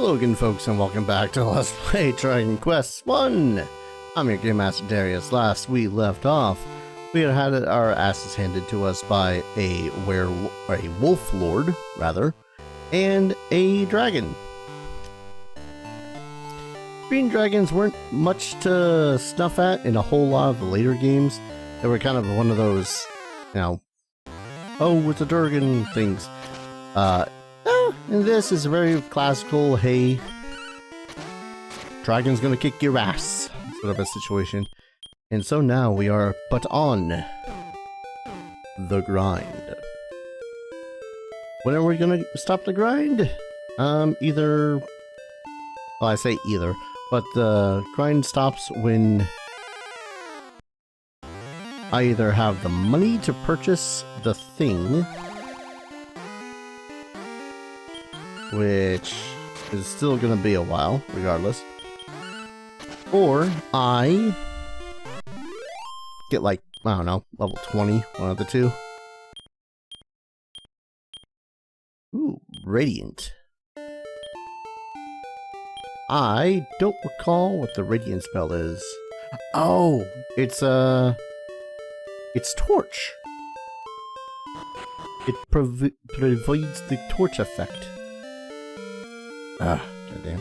Hello again, folks, and welcome back to Let's Play Dragon Quest 1! I'm your Game Master Darius. Last we left off, we had our asses handed to us by a wolf lord, rather, and a dragon. Green dragons weren't much to snuff at in a whole lot of the later games. They were kind of one of those, you know, oh, it's a dragon things. And this is a very classical, hey, dragon's gonna kick your ass sort of a situation. And so now we are but on the grind. When are we gonna stop the grind? Either, well, I say either, but the grind stops when I either have the money to purchase the thing, which is still gonna be a while, regardless, or I get, like, I don't know, level 20, one of the two. Ooh, Radiant. I don't recall what the Radiant spell is. Oh, it's Torch. It provides the torch effect. Ah, goddamn.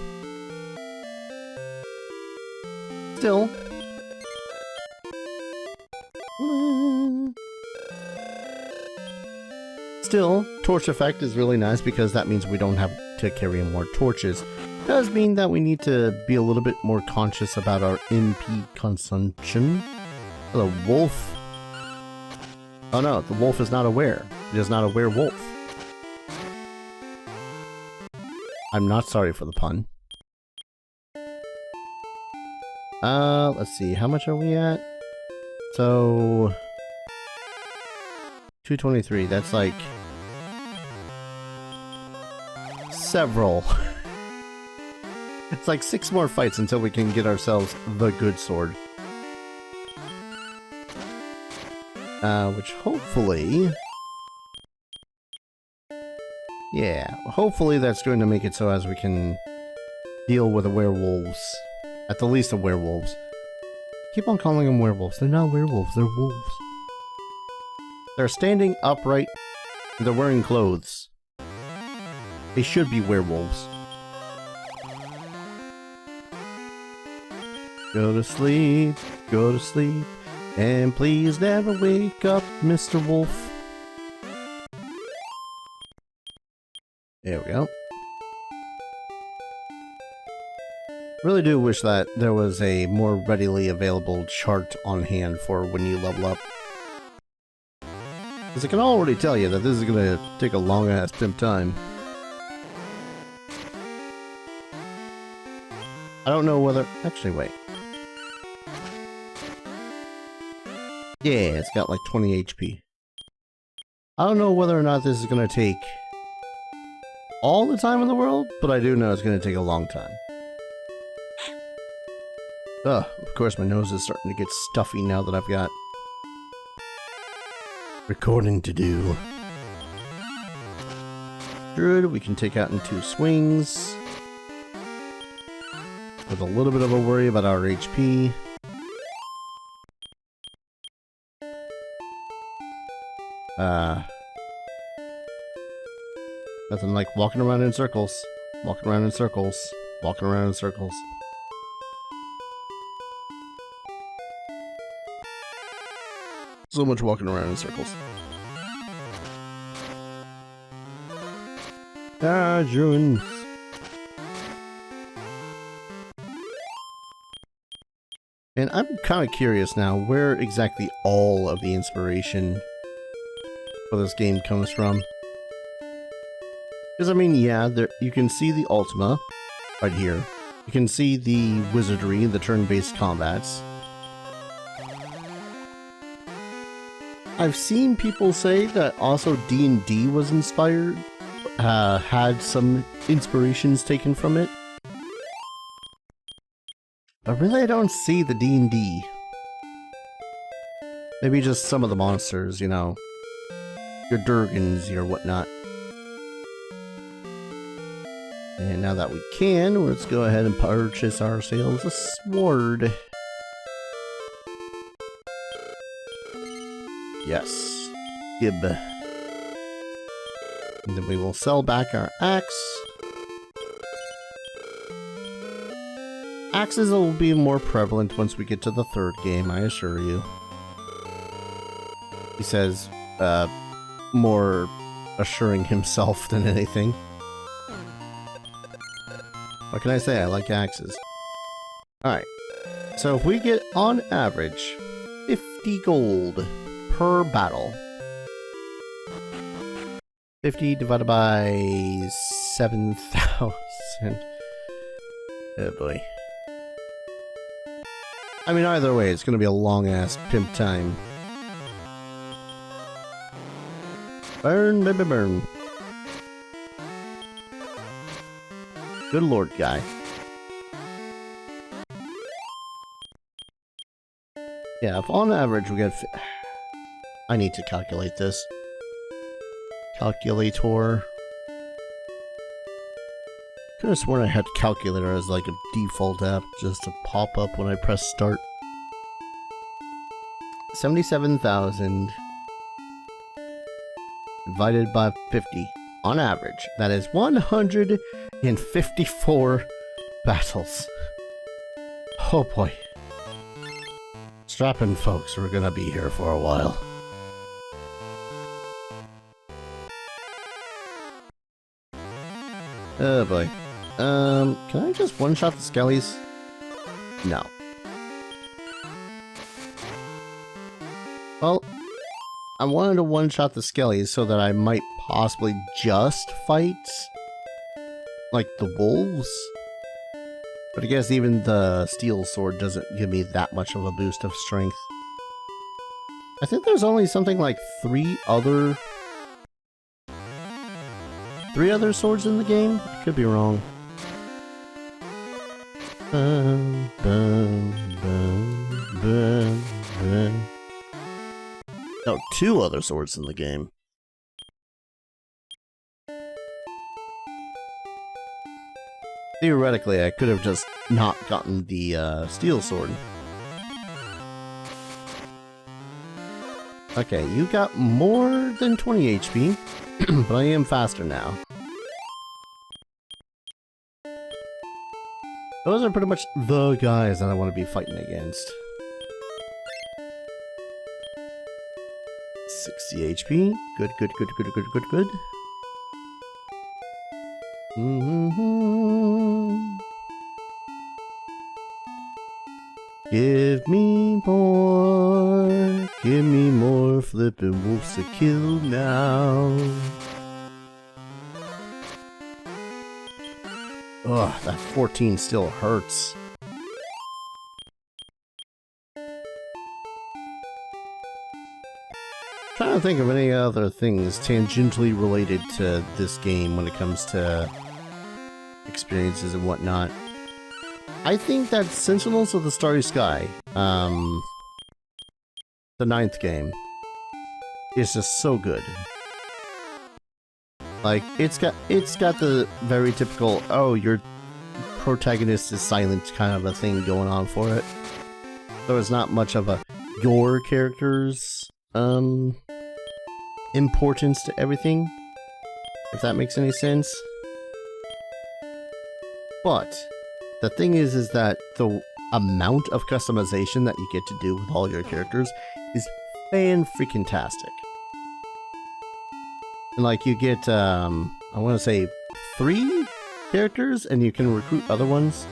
Still, torch effect is really nice because that means we don't have to carry more torches. Does mean that we need to be a little bit more conscious about our MP consumption. The wolf. Oh no, the wolf is not aware. It is not a werewolf. I'm not sorry for the pun. Let's see, how much are we at? So 223, that's like several. It's like 6 more fights until we can get ourselves the good sword. Which hopefully, yeah, hopefully that's going to make it so as we can deal with the werewolves. At the least the werewolves. Keep on calling them werewolves. They're not werewolves, they're wolves. They're standing upright and they're wearing clothes. They should be werewolves. Go to sleep, and please never wake up, Mr. Wolf. There we go. Really do wish that there was a more readily available chart on hand for when you level up. Because I can already tell you that this is going to take a long-ass pimp time. I don't know whether... Actually, wait. Yeah, it's got like 20 HP. I don't know whether or not this is going to take all the time in the world, but I do know it's going to take a long time. Ugh, of course my nose is starting to get stuffy now that I've got recording to do. Druid we can take out in 2 swings. With a little bit of a worry about our HP. Nothing like walking around in circles. Walking around in circles. Walking around in circles. So much walking around in circles. Ah, Druins. And I'm kind of curious now where exactly all of the inspiration for this game comes from. Because, I mean, yeah, there, you can see the Ultima right here. You can see the wizardry, the turn-based combats. I've seen people say that also D&D was inspired, had some inspirations taken from it. But really I don't see the D&D. Maybe just some of the monsters, you know. Your Durgans, your whatnot. And now that we can, let's go ahead and purchase ourselves a sword. Yes. Gib. And then we will sell back our axe. Axes will be more prevalent once we get to the third game, I assure you. He says, more assuring himself than anything. What can I say? I like axes. Alright. So if we get, on average, 50 gold per battle. 50 divided by 7,000. Oh boy. I mean, either way, it's gonna be a long-ass pimp time. Burn, baby, burn. Good lord, guy. Yeah, if on average we get... I need to calculate this. Calculator. Could have sworn I had calculator as like a default app just to pop up when I press start. 77,000 divided by 50 on average. That is 154 battles. Oh boy. Strap in, folks. We're gonna be here for a while. Oh boy. Can I just one-shot the skellies? No. Well, I wanted to one-shot the skellies so that I might possibly just fight, like, the wolves. But I guess even the steel sword doesn't give me that much of a boost of strength. I think there's only something like three other swords in the game? I could be wrong. No, two other swords in the game. Theoretically, I could have just not gotten the steel sword. Okay, you got more than 20 HP, but I am faster now. Those are pretty much the guys that I want to be fighting against. 60 HP. Good, good, good, good, good, good, good. Give me more flippin' wolves to kill now. Ugh, that 14 still hurts. Trying to think of any other things tangentially related to this game when it comes to experiences and whatnot. I think that Sentinels of the Starry Sky, the 9th game, is just so good. Like, it's got the very typical, oh, your protagonist is silent kind of a thing going on for it. So it's not much of a your character's importance to everything, if that makes any sense. But the thing is that the amount of customization that you get to do with all your characters is fan-freaking-tastic. And like, you get, I want to say 3 characters, and you can recruit other ones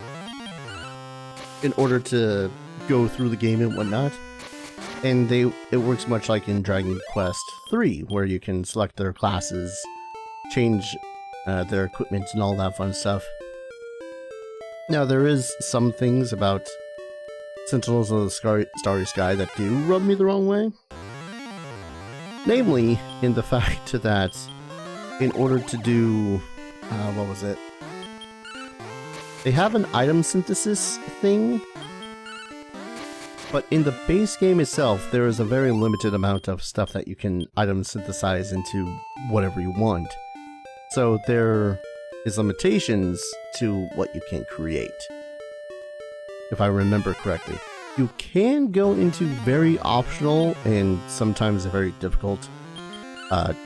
in order to go through the game and whatnot. And it works much like in Dragon Quest III, where you can select their classes, change their equipment and all that fun stuff. Now, there is some things about Sentinels of the Starry Sky that do rub me the wrong way. Namely, in the fact that in order to do, what was it? They have an item synthesis thing, but in the base game itself, there is a very limited amount of stuff that you can item synthesize into whatever you want. So there is limitations to what you can create. If I remember correctly. You can go into very optional and sometimes very difficult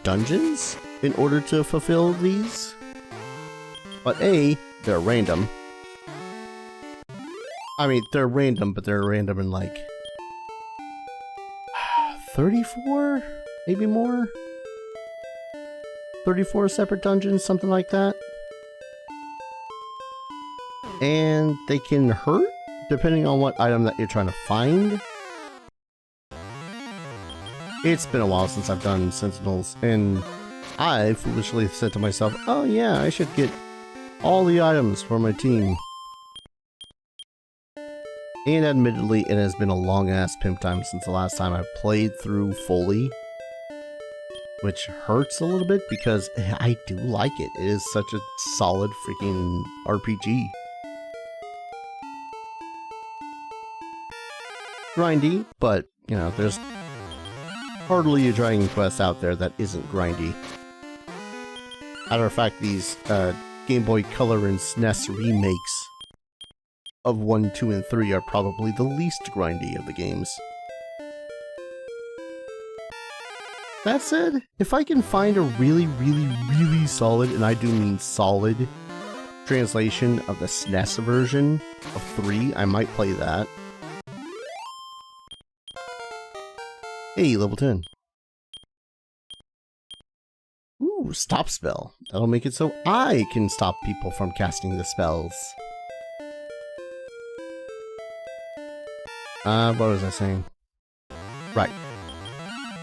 dungeons in order to fulfill these. But A, they're random. I mean, they're random, but they're random in like 34? Maybe more? 34 separate dungeons, something like that. And they can hurt depending on what item that you're trying to find. It's been a while since I've done Sentinels, and I foolishly said to myself, oh yeah, I should get all the items for my team. And admittedly, it has been a long-ass pimp time since the last time I played through fully. Which hurts a little bit because I do like it. It is such a solid freaking RPG. Grindy, but, you know, there's hardly a Dragon Quest out there that isn't grindy. Matter of fact, these Game Boy Color and SNES remakes of 1, 2, and 3 are probably the least grindy of the games. That said, if I can find a really, really, really solid, and I do mean solid, translation of the SNES version of 3, I might play that. Hey, level 10. Ooh, stop spell. That'll make it so I can stop people from casting the spells. What was I saying? Right.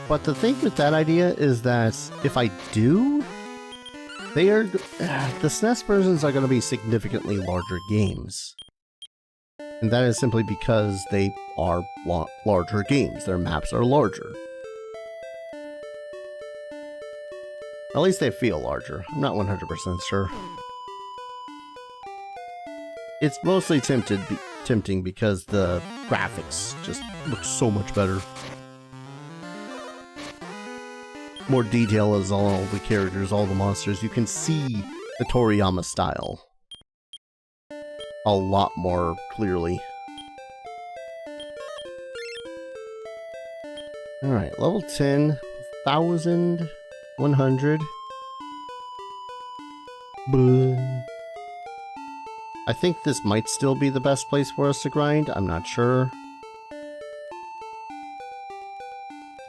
But the thing with that idea is that if I do, they are the SNES versions are going to be significantly larger games. And that is simply because they are larger games. Their maps are larger. At least they feel larger. I'm not 100% sure. It's mostly tempting because the graphics just look so much better. More detail is all the characters, all the monsters. You can see the Toriyama style a lot more clearly. Alright, level 10, 1,100. I think this might still be the best place for us to grind, I'm not sure.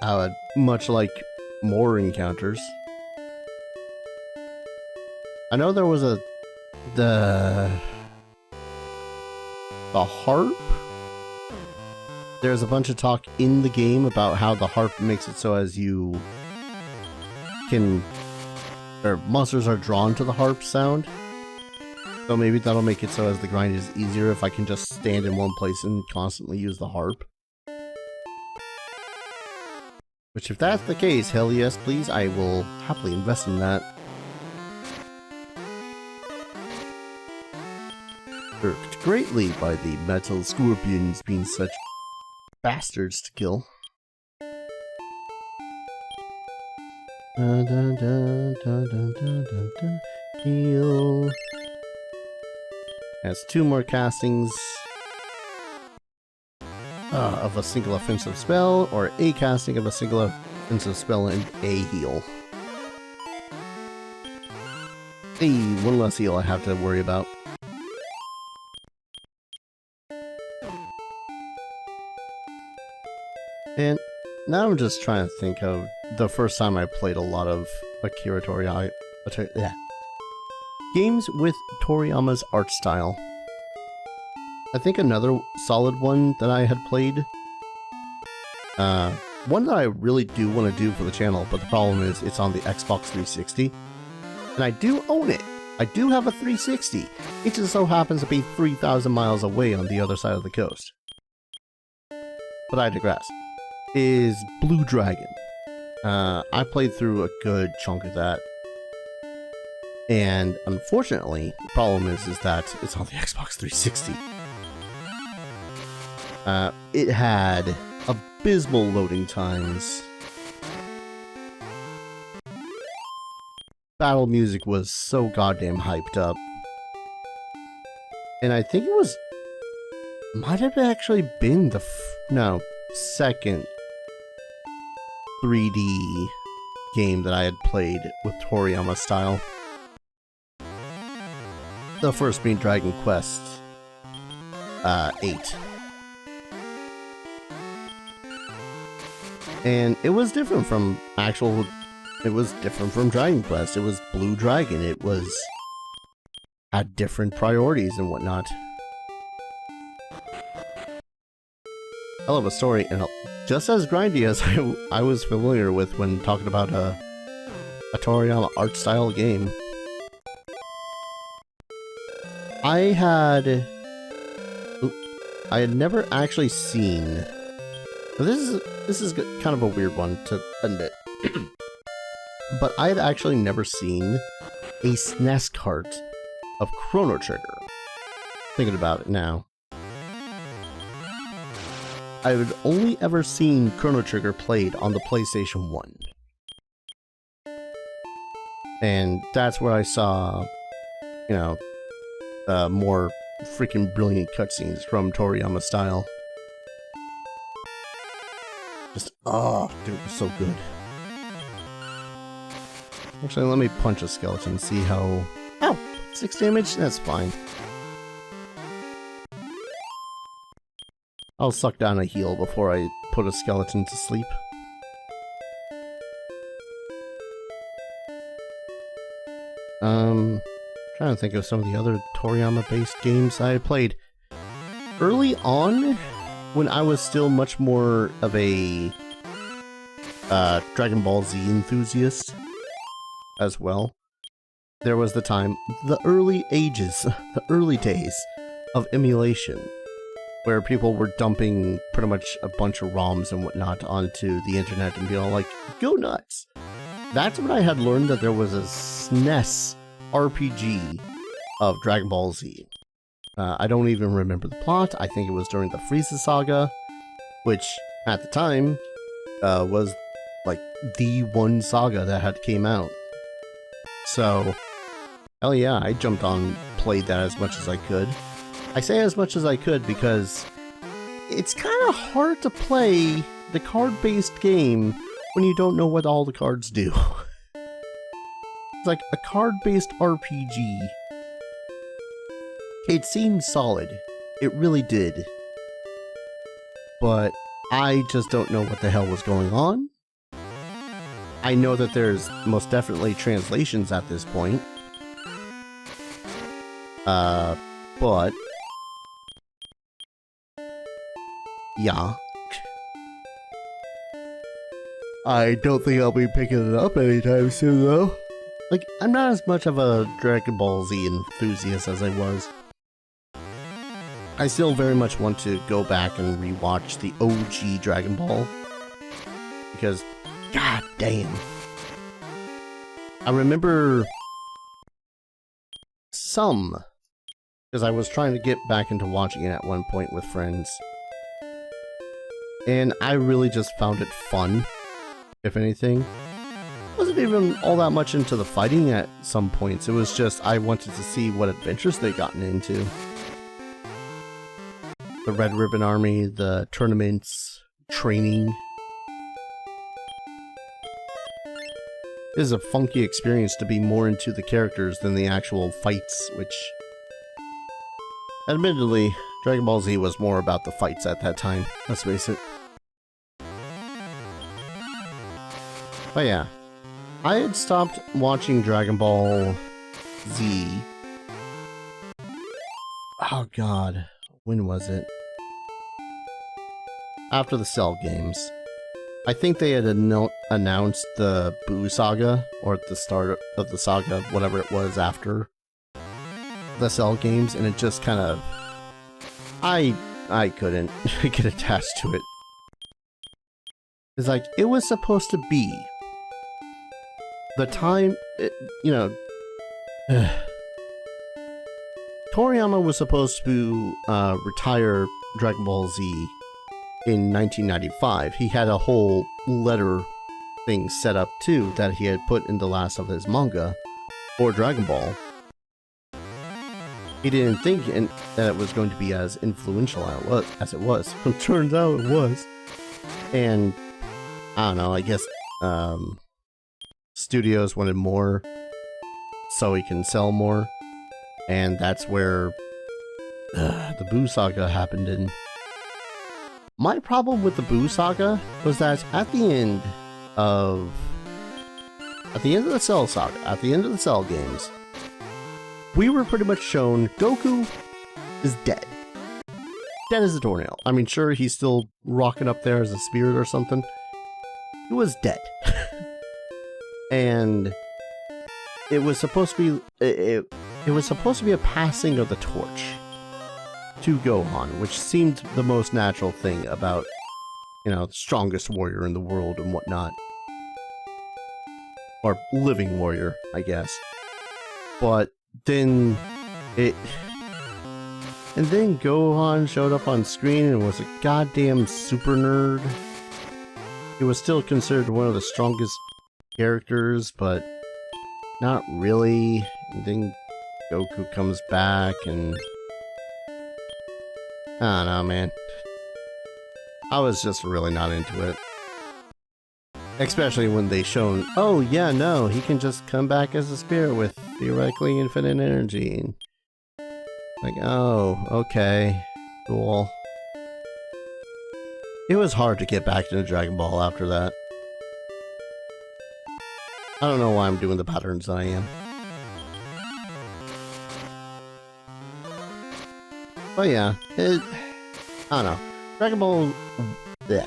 I would much like more encounters. I know there was the harp. There's a bunch of talk in the game about how the harp makes it so as you can, or monsters are drawn to the harp sound. So maybe that'll make it so as the grind is easier if I can just stand in one place and constantly use the harp. Which, if that's the case, hell yes, please, I will happily invest in that. Irked greatly by the metal scorpions being such bastards to kill. Heal. Has 2 more castings of a single offensive spell, or a casting of a single offensive spell and a heal. Hey, 1 less heal I have to worry about. And now I'm just trying to think of the first time I played a lot of Akira Toriyama. Games with Toriyama's art style. I think another solid one that I had played, one that I really do want to do for the channel, but the problem is it's on the Xbox 360, and I do own it. I do have a 360. It just so happens to be 3,000 miles away on the other side of the coast. But I digress. Is Blue Dragon. I played through a good chunk of that. And unfortunately, the problem is that it's on the Xbox 360. It had abysmal loading times. battle music was so goddamn hyped up. And I think it was... might have actually been the... second 3D game that I had played with Toriyama style. The first being Dragon Quest 8. And it was different from actual... it was different from Dragon Quest. It was Blue Dragon. It was... had different priorities and whatnot. Hell of a story, and just as grindy as I was familiar with when talking about a Toriyama art style game. I had never actually seen... this is kind of a weird one to admit. But I had actually never seen a SNES cart of Chrono Trigger. Thinking about it now. I had only ever seen Chrono Trigger played on the PlayStation 1. And that's where I saw, you know, more freaking brilliant cutscenes from Toriyama style. Just, oh, dude, it was so good. Actually, let me punch a skeleton, see how... Ow! 6 damage? That's fine. I'll suck down a heal before I put a skeleton to sleep. Trying to think of some of the other Toriyama-based games I had played. Early on, when I was still much more of a Dragon Ball Z enthusiast as well, there was the time, the early ages, the early days of emulation, where people were dumping pretty much a bunch of ROMs and whatnot onto the internet and being all like, go nuts! That's when I had learned that there was a SNES RPG of Dragon Ball Z. I don't even remember the plot. I think it was during the Frieza saga, which at the time was like the one saga that had came out. So, hell yeah, I jumped on, played that as much as I could. I say as much as I could because it's kind of hard to play the card-based game when you don't know what all the cards do. It's like a card-based RPG. It seemed solid. It really did. But I just don't know what the hell was going on. I know that there's most definitely translations at this point. But... yeah. I don't think I'll be picking it up anytime soon, though. Like, I'm not as much of a Dragon Ball Z enthusiast as I was. I still very much want to go back and rewatch the OG Dragon Ball. Because, god damn. I remember some, because I was trying to get back into watching it at one point with friends. And I really just found it fun, if anything. Wasn't even all that much into the fighting at some points. It was just I wanted to see what adventures they'd gotten into. The Red Ribbon Army, the tournaments, training. It is a funky experience to be more into the characters than the actual fights, which... admittedly, Dragon Ball Z was more about the fights at that time, let's face it. But yeah, I had stopped watching Dragon Ball Z. Oh god, when was it? After the Cell games. I think they had announced the Buu saga, or at the start of the saga, whatever it was after the Cell games, and it just kind of... I couldn't get attached to it. It's like, it was supposed to be the time, you know... Toriyama was supposed to retire Dragon Ball Z in 1995. He had a whole letter thing set up too that he had put in the last of his manga, for Dragon Ball, he didn't think that it was going to be as influential as it was. It turns out it was. And I don't know, I guess studios wanted more so he can sell more. And that's where the Boo Saga happened. And my problem with the Boo Saga was that at the end of the Cell Saga, at the end of the Cell games, we were pretty much shown Goku is dead. Dead as a doornail. I mean, sure, he's still rocking up there as a spirit or something. He was dead. And it was supposed to be it was supposed to be a passing of the torch to Gohan, which seemed the most natural thing about, you know, the strongest warrior in the world and whatnot. Or living warrior, I guess. But then then Gohan showed up on screen and was a goddamn super nerd. He was still considered one of the strongest characters, but not really. And then Goku comes back and I don't know, man. I was just really not into it. Especially when they shown, oh yeah, no, he can just come back as a spirit with theoretically infinite energy. Like, oh, okay, cool. It was hard to get back into Dragon Ball after that. I don't know why I'm doing the patterns that I am. But yeah, I don't know. Dragon Ball, yeah.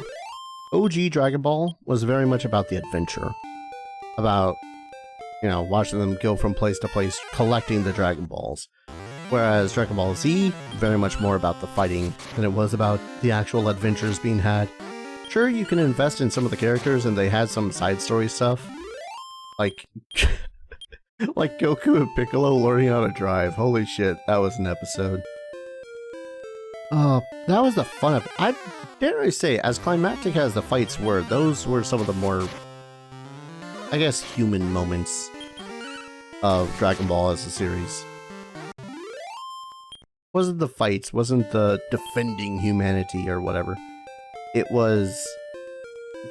OG Dragon Ball was very much about the adventure. About, you know, watching them go from place to place, collecting the Dragon Balls. Whereas Dragon Ball Z, very much more about the fighting than it was about the actual adventures being had. Sure, you can invest in some of the characters and they had some side story stuff. Like, like Goku and Piccolo learning how to drive. Holy shit, that was an episode. That was the fun of it. I dare really say, as climactic as the fights were, those were some of the more, I guess, human moments of Dragon Ball as a series. Wasn't the fights, wasn't the defending humanity or whatever. It was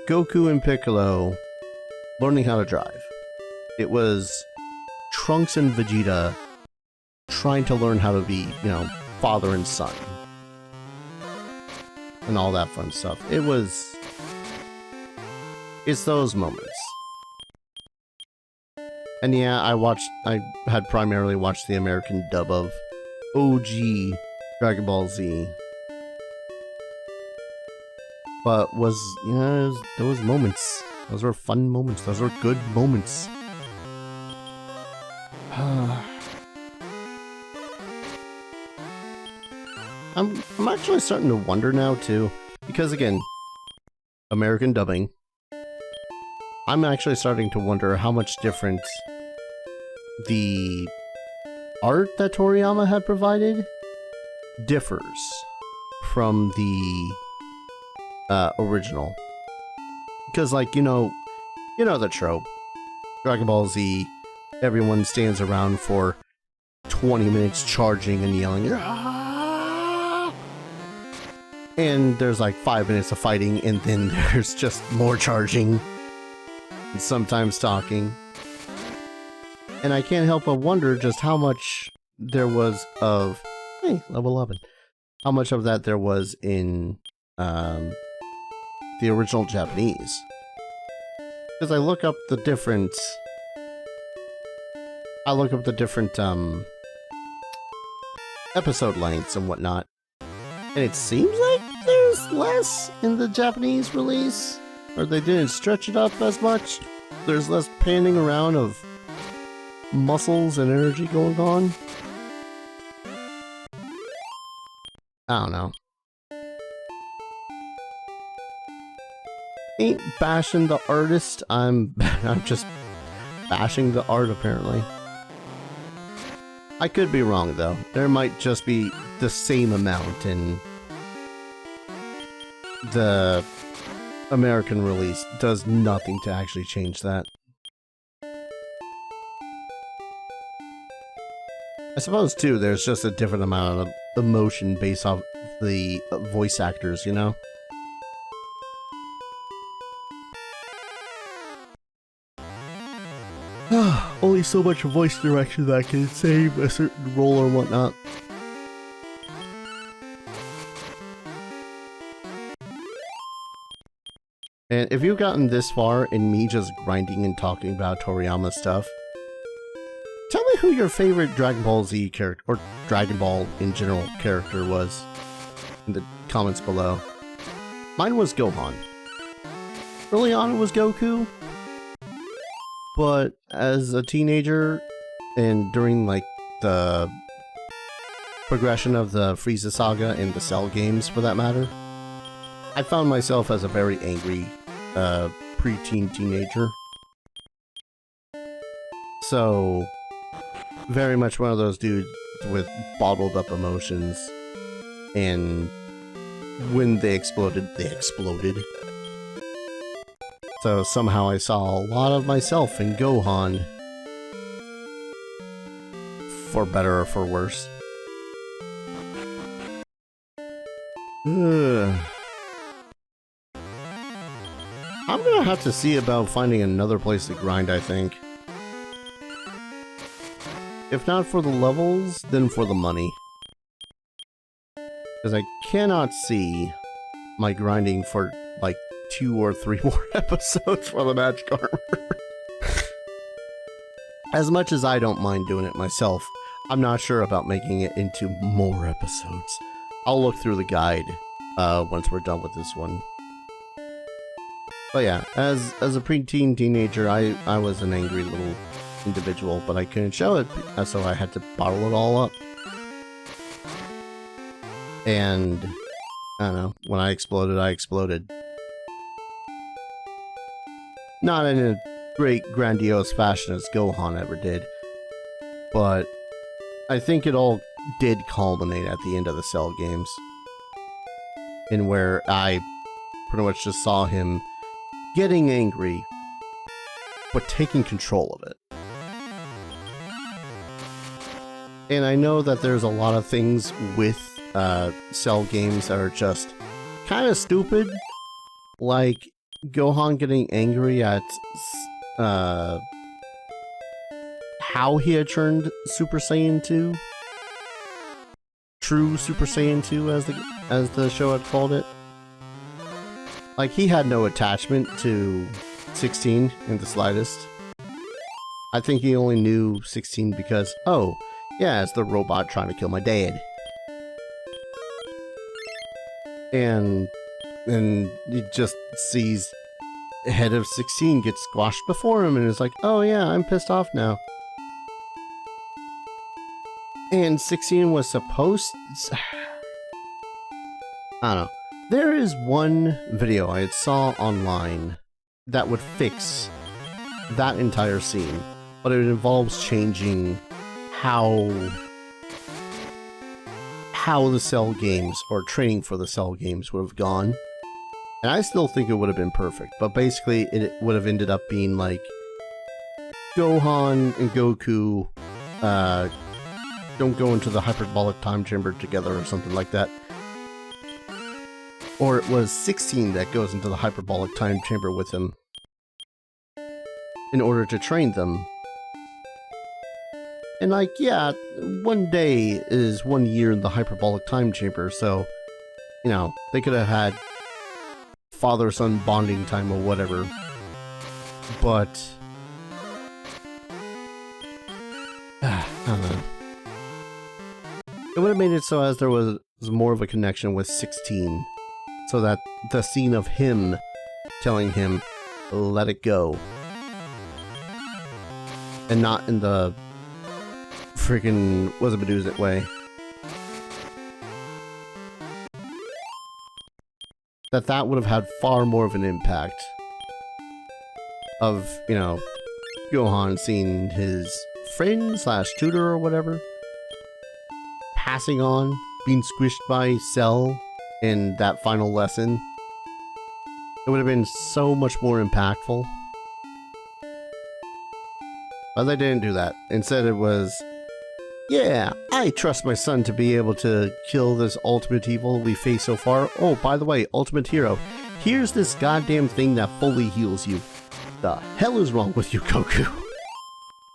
Goku and Piccolo learning how to drive. It was Trunks and Vegeta trying to learn how to be, you know, father and son. And all that fun stuff. It's those moments. And yeah, I had primarily watched the American dub of OG Dragon Ball Z. But those moments. Those were fun moments. Those were good moments. I'm actually starting to wonder now too, because again, American dubbing. I'm actually starting to wonder how much different the art that Toriyama had provided differs from the original. Because, like, you know the trope. Dragon Ball Z, everyone stands around for 20 minutes charging and yelling, "Ah!" And there's like 5 minutes of fighting, and then there's just more charging, and sometimes talking. And I can't help but wonder just how much there was of, hey, level 11, how much of that there was in the original Japanese. Because I look up the different episode lengths and whatnot, and it seems like there's less in the Japanese release, or they didn't stretch it up as much. There's less panning around of muscles and energy going on. I don't know. Ain't bashing the artist, I'm just bashing the art apparently. I could be wrong though. There might just be the same amount in the American release. Does nothing to actually change that. I suppose, too, there's just a different amount of emotion based off the voice actors, you know? Only so much voice direction that can save a certain role or whatnot. And if you've gotten this far in me just grinding and talking about Toriyama stuff, tell me who your favorite Dragon Ball Z character, or Dragon Ball in general character was in the comments below. Mine was Gohan. Early on it was Goku, but as a teenager and during like the progression of the Frieza saga and the Cell games for that matter, I found myself as a very angry preteen teenager. So, very much one of those dudes with bottled up emotions, and when they exploded, they exploded. So somehow I saw a lot of myself in Gohan, for better or for worse. Ugh. I'm gonna have to see about finding another place to grind, I think. If not for the levels, then for the money. Because I cannot see my grinding for like 2 or 3 more episodes for the magic armor. As much as I don't mind doing it myself, I'm not sure about making it into more episodes. I'll look through the guide once we're done with this one. But yeah, as a preteen teenager, I was an angry little individual, but I couldn't show it, so I had to bottle it all up. And, I don't know, when I exploded, I exploded. Not in a great, grandiose fashion as Gohan ever did, but I think it all did culminate at the end of the Cell games, in where I pretty much just saw him getting angry, but taking control of it. And I know that there's a lot of things with Cell games that are just kind of stupid, like Gohan getting angry at how he had turned Super Saiyan 2. True Super Saiyan 2, as the show had called it. Like, he had no attachment to 16 in the slightest. I think he only knew 16 because, oh, yeah, it's the robot trying to kill my dad. And he just sees head of 16 get squashed before him and is like, oh yeah, I'm pissed off now. And 16 was supposed... I don't know. There is one video I saw online that would fix that entire scene, but it involves changing how the Cell games, or training for the Cell games, would have gone. And I still think it would have been perfect, but basically it would have ended up being like Gohan and Goku don't go into the hyperbolic time chamber together or something like that. Or it was 16 that goes into the hyperbolic time chamber with him in order to train them. And like, yeah, one day is 1 year in the hyperbolic time chamber, so, you know, they could have had father-son bonding time or whatever. But I don't know. It would have made it so as there was more of a connection with 16. So that the scene of him telling him, let it go. And not in the freaking Wazabadooz way. That would have had far more of an impact. Of, you know, Gohan seeing his friend slash tutor or whatever passing on, being squished by Cell in that final lesson. It would have been so much more impactful. But they didn't do that. Instead it was, Yeah, I trust my son to be able to kill this ultimate evil we face so far. Oh, by the way, ultimate hero, here's this goddamn thing that fully heals you. The hell is wrong with you, Goku?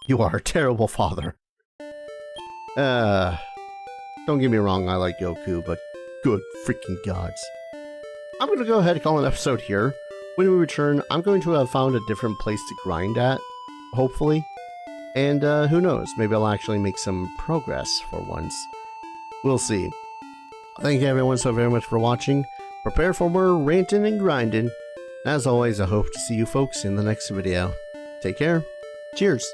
You are a terrible father. Don't get me wrong, I like Goku, but good freaking gods. I'm going to go ahead and call an episode here. When we return, I'm going to have found a different place to grind at, hopefully. And who knows, maybe I'll actually make some progress for once. We'll see. Thank you everyone so very much for watching. Prepare for more ranting and grinding. As always, I hope to see you folks in the next video. Take care. Cheers.